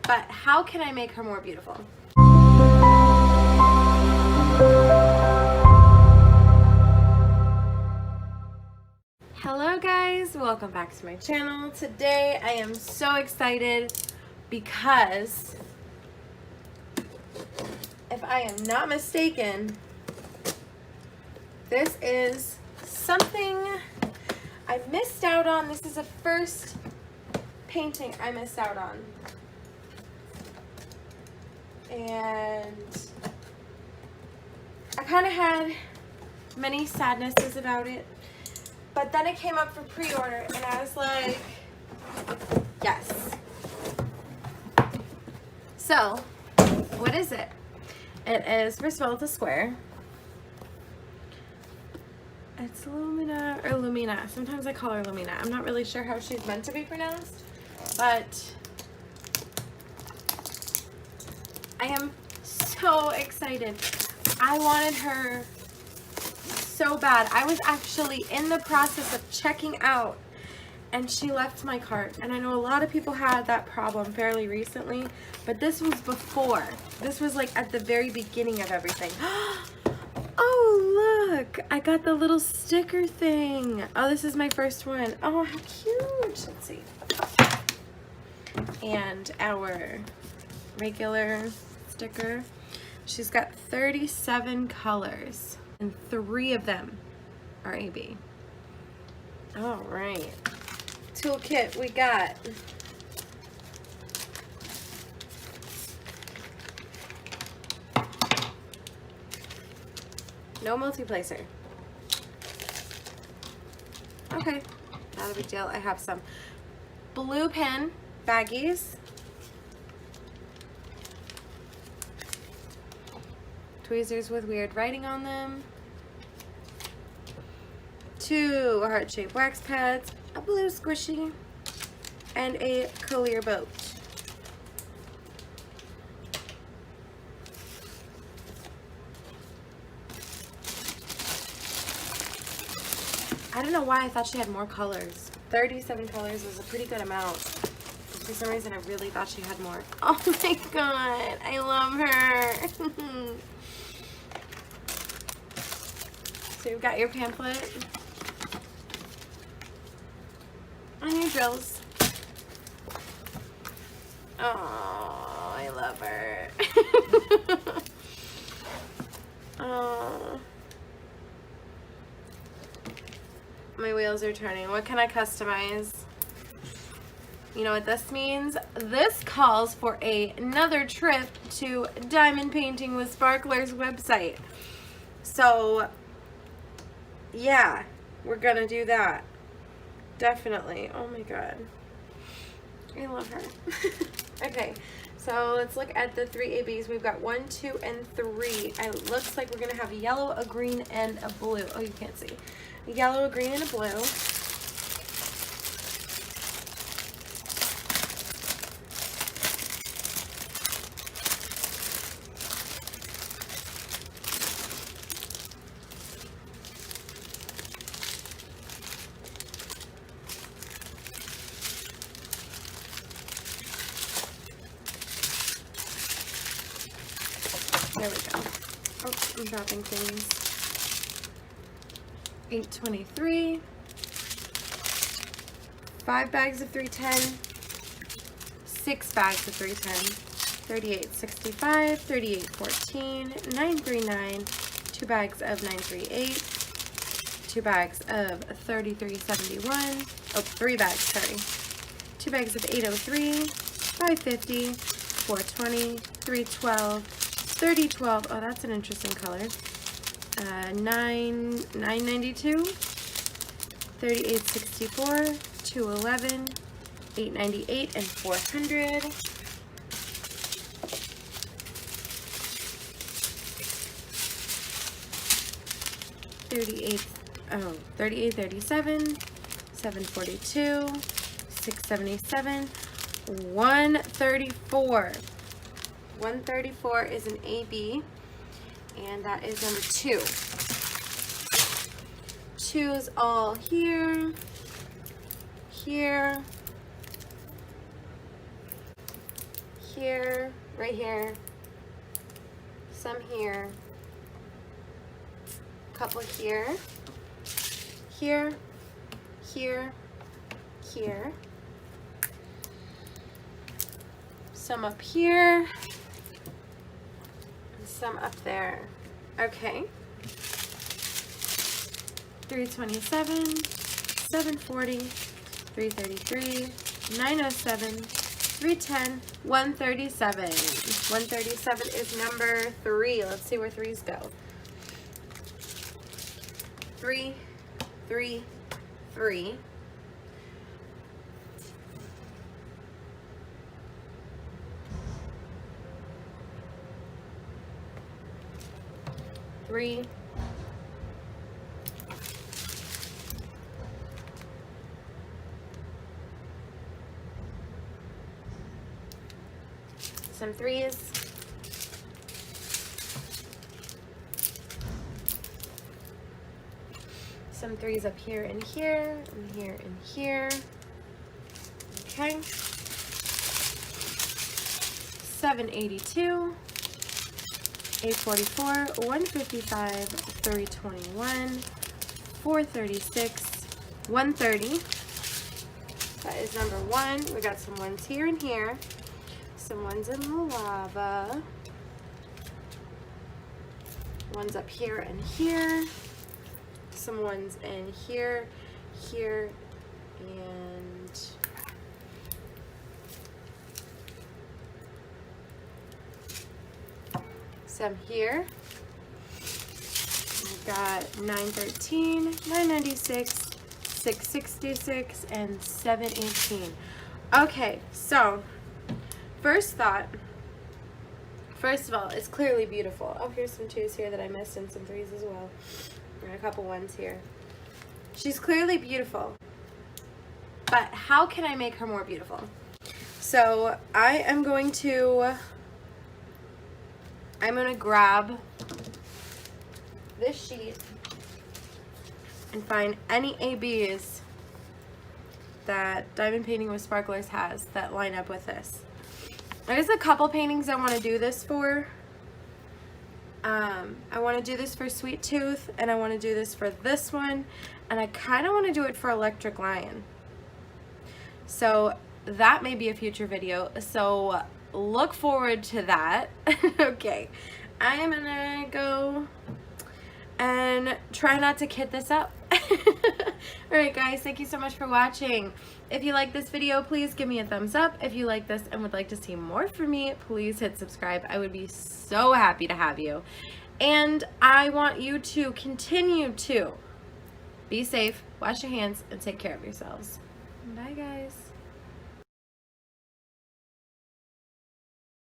But how can I make her more beautiful? Hello guys, welcome back to my channel. Today I am so excited because if I am not mistaken, this is something I missed out on. This is the first painting I missed out on. And I kind of had many sadnesses about it. But then it came up for pre-order and I was like, yes. So, what is it? It is, first of all, it's a square. It's Lumina, or Lumina. Sometimes I call her Lumina. I'm not really sure how she's meant to be pronounced, but I am so excited. I wanted her so bad. I was actually in the process of checking out and she left my cart, and I know a lot of people had that problem fairly recently, but this was before. This was like at the very beginning of everything. Oh look, I got the little sticker thing. Oh, this is my first one. Oh, how cute. Let's see. And our regular sticker. She's got 37 colors and 3 of them are AB. All right. Toolkit we got. No multi-placer. Okay, not a big deal. I have some blue pen baggies. Tweezers with weird writing on them. 2 heart-shaped wax pads, a blue squishy, and a clear boat. I don't know why I thought she had more colors. 37 colors was a pretty good amount. For some reason, I really thought she had more. Oh my god, I love her. So you've got your pamphlet and your drills. Oh, I love her. Oh. My wheels are turning. What can I customize? You know what this means? This calls for another trip to Diamond Painting with Sparklers website. So, yeah, we're gonna do that. Definitely. Oh my god. I love her. Okay, so let's look at the 3 ABs. We've got 1, 2, and 3. It looks like we're gonna have a yellow, a green, and a blue. Oh, you can't see. A yellow, a green, and a blue. There we go. Oh, I'm dropping things. 823. 5 bags of 310. 6 bags of 310. 3865. 3814. 939. 2 bags of 938. 2 bags of 3371. Oh, 3 bags, sorry. 2 bags of 803. 550. 420. 312. 3012, oh that's an interesting color. 992, 3864, 211, 898, and 400. 3837, 742, 677, 134. 134 is an AB, and that is number 2. 2 is all here, here, here, right here, some here, a couple here, here, here, here, some up here, and some up there. Okay. 327, 740, 333, 907, 310, 137. 137 is number 3. Let's see where 3s go. 3, 3, 3. Three, some 3s, some 3s up here and here and here and here. Okay. 782, 844, 155, 321, 436, 130. That is number 1. We got some 1s here and here. Some 1s in the lava. 1s up here and here. Some 1s in here, here, and some here. We've got 913, 996, 666, and 718. Okay, so first thought, first of all, it's clearly beautiful. Oh, here's some 2s here that I missed and some 3s as well. And a couple 1s here. She's clearly beautiful, but how can I make her more beautiful? So I am going to grab this sheet and find any ABs that Diamond Painting with Sparklers has that line up with this. There's a couple paintings I want to do this for. I want to do this for Sweet Tooth, and I want to do this for this one, and I kind of want to do it for Electric Lion. So that may be a future video, so look forward to that. Okay, I am gonna go and try not to kit this up. Alright guys, thank you so much for watching. If you like this video, please give me a thumbs up. If you like this and would like to see more from me, please hit subscribe. I would be so happy to have you. And I want you to continue to be safe, wash your hands, and take care of yourselves. Bye guys.